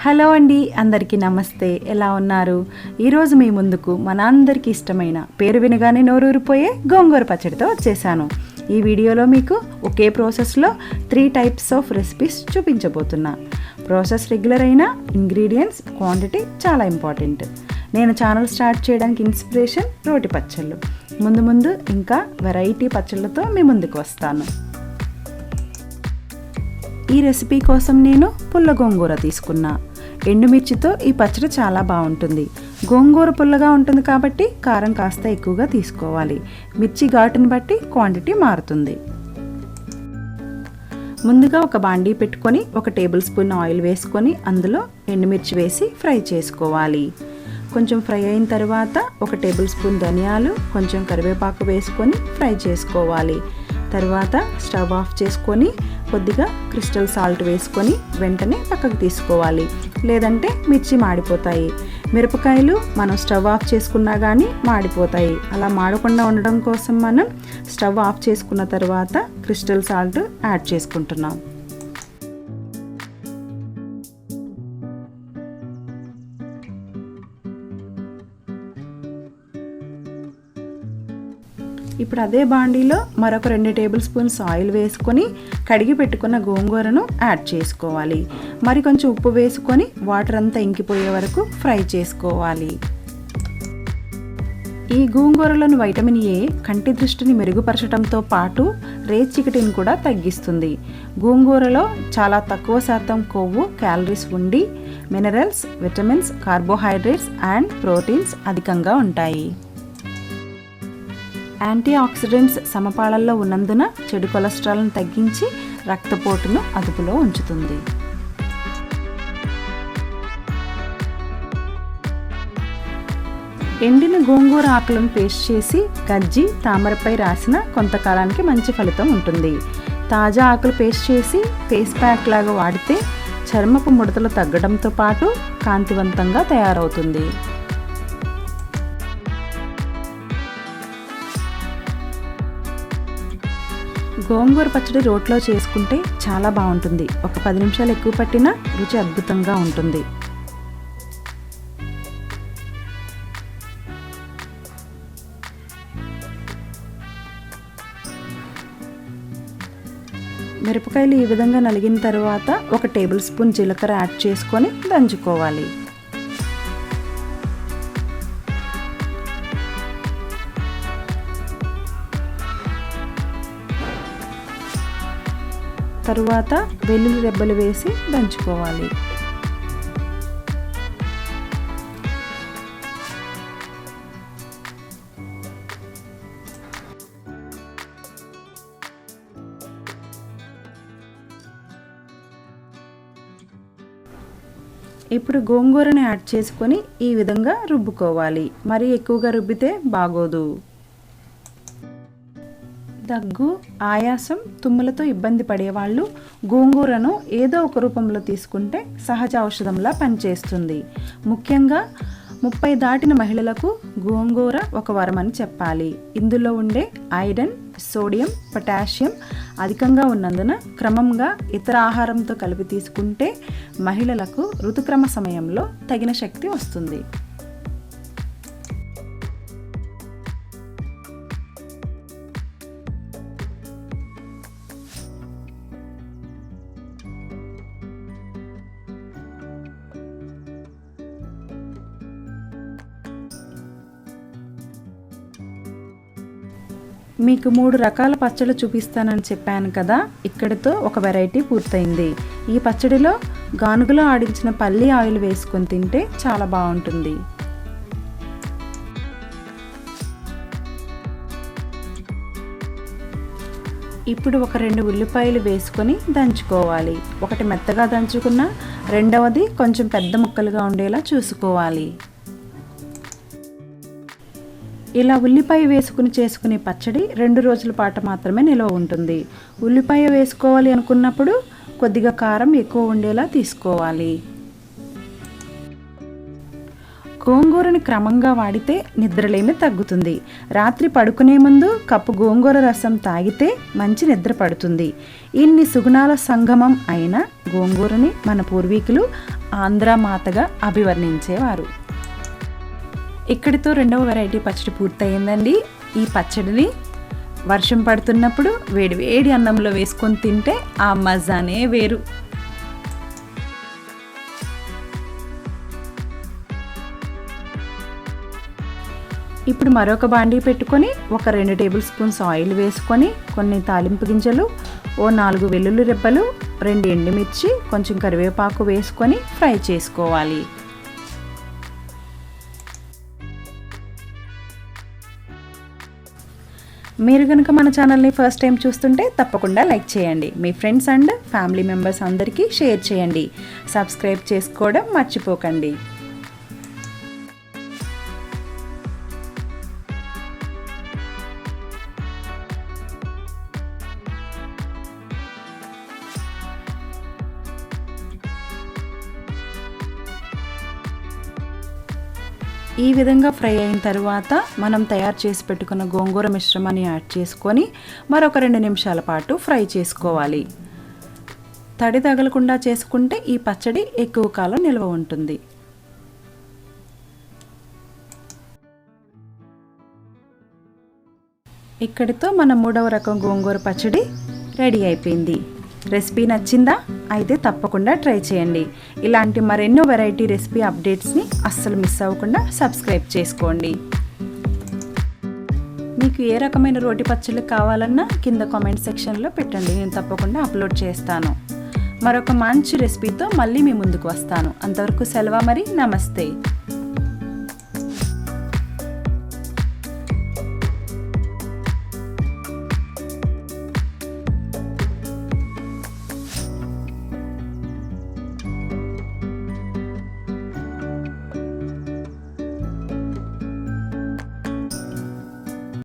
Hello అండి, అందరికీ నమస్తే. ఎలా ఉన్నారు? ఈరోజు మీ ముందుకు మనందరికీ ఇష్టమైన, పేరు వినగానే నోరూరిపోయే గోంగూర పచ్చడితో వచ్చేసాను. ఈ వీడియోలో మీకు ఒకే ప్రాసెస్లో 3 టైప్స్ ఆఫ్ రెసిపీస్ చూపించబోతున్నా. ప్రాసెస్ రెగ్యులర్ అయినా ఇంగ్రీడియంట్స్ క్వాంటిటీ చాలా ఇంపార్టెంట్. నేను ఛానల్ స్టార్ట్ చేయడానికి ఇన్స్పిరేషన్ రోటి పచ్చళ్ళు. ముందు ఇంకా వెరైటీ పచ్చళ్ళతో మీ ముందుకు వస్తాను. ఈ రెసిపీ కోసం నేను పుల్ల గోంగూర తీసుకున్నా. ఎండుమిర్చితో ఈ పచ్చడి చాలా బాగుంటుంది. గోంగూర పుల్లగా ఉంటుంది కాబట్టి కారం కాస్త ఎక్కువగా తీసుకోవాలి. మిర్చి ఘాటుని బట్టి క్వాంటిటీ మారుతుంది. ముందుగా ఒక బాండీ పెట్టుకొని 1 టేబుల్ స్పూన్ ఆయిల్ వేసుకొని అందులో ఎండుమిర్చి వేసి ఫ్రై చేసుకోవాలి. కొంచెం ఫ్రై అయిన తర్వాత 1 టేబుల్ స్పూన్ ధనియాలు, కొంచెం కరివేపాకు వేసుకొని ఫ్రై చేసుకోవాలి. తర్వాత స్టవ్ ఆఫ్ చేసుకొని కొద్దిగా క్రిస్టల్ సాల్ట్ వేసుకొని వెంటనే పక్కకు తీసుకోవాలి, లేదంటే మిర్చి మాడిపోతాయి. మిరపకాయలు మనం స్టవ్ ఆఫ్ చేసుకున్నా కానీ మాడిపోతాయి. అలా మాడకుండా ఉండడం కోసం మనం స్టవ్ ఆఫ్ చేసుకున్న తర్వాత క్రిస్టల్ సాల్ట్ యాడ్ చేసుకుంటున్నాం. ఇప్పుడు అదే బాండీలో మరొక 2 టేబుల్ స్పూన్స్ ఆయిల్ వేసుకొని కడిగి పెట్టుకున్న గోంగూరను యాడ్ చేసుకోవాలి. మరి కొంచెం ఉప్పు వేసుకొని వాటర్ అంతా ఇంకిపోయే వరకు ఫ్రై చేసుకోవాలి. ఈ గోంగూరలోని వైటమిన్ ఏ కంటి దృష్టిని మెరుగుపరచడంతో పాటు రేచీకటిని కూడా తగ్గిస్తుంది. గోంగూరలో చాలా తక్కువ శాతం కొవ్వు, క్యాలరీస్ ఉండి minerals, vitamins, carbohydrates and proteins అధికంగా ఉంటాయి. యాంటీ ఆక్సిడెంట్స్ సమపాళల్లో ఉన్నందున చెడు కొలెస్ట్రాల్ను తగ్గించి రక్తపోటును అదుపులో ఉంచుతుంది. ఎండిన గోంగూర ఆకులను పేస్ట్ చేసి గజ్జి, తామరపై రాసిన కొంతకాలానికి మంచి ఫలితం ఉంటుంది. తాజా ఆకులు పేస్ట్ చేసి ఫేస్ ప్యాక్ లాగా వాడితే చర్మపు ముడతలు తగ్గడంతో పాటు కాంతివంతంగా తయారవుతుంది. గోంగూర పచ్చడి రోట్లో చేసుకుంటే చాలా బాగుంటుంది. ఒక 10 నిమిషాలు ఎక్కువ పట్టినా రుచి అద్భుతంగా ఉంటుంది. మిరపకాయలు ఈ విధంగా నలిగిన తర్వాత 1 టేబుల్ స్పూన్ జీలకర్ర యాడ్ చేసుకొని దంచుకోవాలి. తరువాత వెల్లుల్లి రెబ్బలు వేసి దంచుకోవాలి. ఇప్పుడు గోంగూరని యాడ్ చేసుకొని ఈ విధంగా రుబ్బుకోవాలి. మరీ ఎక్కువగా రుబ్బితే బాగోదు. దగ్గు, ఆయాసం, తుమ్ములతో ఇబ్బంది పడేవాళ్ళు గోంగూరను ఏదో ఒక రూపంలో తీసుకుంటే సహజ ఔషధంలా పనిచేస్తుంది. ముఖ్యంగా 30 దాటిన మహిళలకు గోంగూర ఒక వరమని చెప్పాలి. ఇందులో ఉండే ఐరన్, సోడియం, పొటాషియం అధికంగా ఉన్నందున క్రమంగా ఇతర ఆహారంతో కలిపి తీసుకుంటే మహిళలకు ఋతుక్రమ సమయంలో తగిన శక్తి వస్తుంది. మీకు 3 రకాల పచ్చళ్ళు చూపిస్తానని చెప్పాను కదా, ఇక్కడితో ఒక వెరైటీ పూర్తయింది. ఈ పచ్చడిలో గానుగలో ఆడించిన పల్లి ఆయిల్ వేసుకొని తింటే చాలా బాగుంటుంది. ఇప్పుడు ఒక 2 ఉల్లిపాయలు వేసుకొని దంచుకోవాలి. ఒకటి మెత్తగా దంచుకున్న, రెండవది కొంచెం పెద్ద ముక్కలుగా ఉండేలా చూసుకోవాలి. ఇలా ఉల్లిపాయ వేసుకుని చేసుకునే పచ్చడి 2 రోజుల పాటు మాత్రమే నిల్వ ఉంటుంది. ఉల్లిపాయ వేసుకోవాలి అనుకున్నప్పుడు కొద్దిగా కారం ఎక్కువ ఉండేలా తీసుకోవాలి. గోంగూరని క్రమంగా వాడితే నిద్రలేమి తగ్గుతుంది. రాత్రి పడుకునే ముందు కప్పు గోంగూర రసం తాగితే మంచి నిద్ర పడుతుంది. ఇన్ని సుగుణాల సంగమం అయిన గోంగూరని మన పూర్వీకులు ఆంధ్ర మాతగా అభివర్ణించేవారు. ఇక్కడితో రెండవ వెరైటీ పచ్చడి పూర్తయిందండి. ఈ పచ్చడిని వర్షం పడుతున్నప్పుడు వేడి అన్నంలో వేసుకొని తింటే ఆ మజానే వేరు. ఇప్పుడు మరొక బాండీ పెట్టుకొని ఒక 2 టేబుల్ స్పూన్స్ ఆయిల్ వేసుకొని కొన్ని తాలింపు గింజలు, ఓ 4 వెల్లుల్లి రెబ్బలు, 2 ఎండుమిర్చి, కొంచెం కరివేపాకు వేసుకొని ఫ్రై చేసుకోవాలి. మీరు కనుక మన ఛానల్ని ఫస్ట్ టైం చూస్తుంటే తప్పకుండా లైక్ చేయండి. మీ ఫ్రెండ్స్ అండ్ ఫ్యామిలీ మెంబర్స్ అందరికీ షేర్ చేయండి. సబ్స్క్రైబ్ చేసుకోవడం మర్చిపోకండి. ఈ విధంగా ఫ్రై అయిన తర్వాత మనం తయారు చేసి పెట్టుకున్న గోంగూర మిశ్రమాన్ని యాడ్ చేసుకొని మరొక 2 నిమిషాల పాటు ఫ్రై చేసుకోవాలి. తడి తగలకుండా చేసుకుంటే ఈ పచ్చడి ఎక్కువ కాలం నిల్వ ఉంటుంది. ఇక్కడితో మన 3వ రకం గోంగూర పచ్చడి రెడీ అయిపోయింది. రెసిపీ నచ్చిందా? అయితే తప్పకుండా ట్రై చేయండి. ఇలాంటి మరెన్నో వెరైటీ రెసిపీ అప్డేట్స్ని అస్సలు మిస్ అవ్వకుండా సబ్స్క్రైబ్ చేసుకోండి. మీకు ఏ రకమైన రోటి పచ్చళ్ళు కావాలన్నా కింద కామెంట్ సెక్షన్లో పెట్టండి. నేను తప్పకుండా అప్లోడ్ చేస్తాను. మరొక మంచి రెసిపీతో మళ్ళీ మీ ముందుకు వస్తాను. అంతవరకు సెలవు మరి. నమస్తే.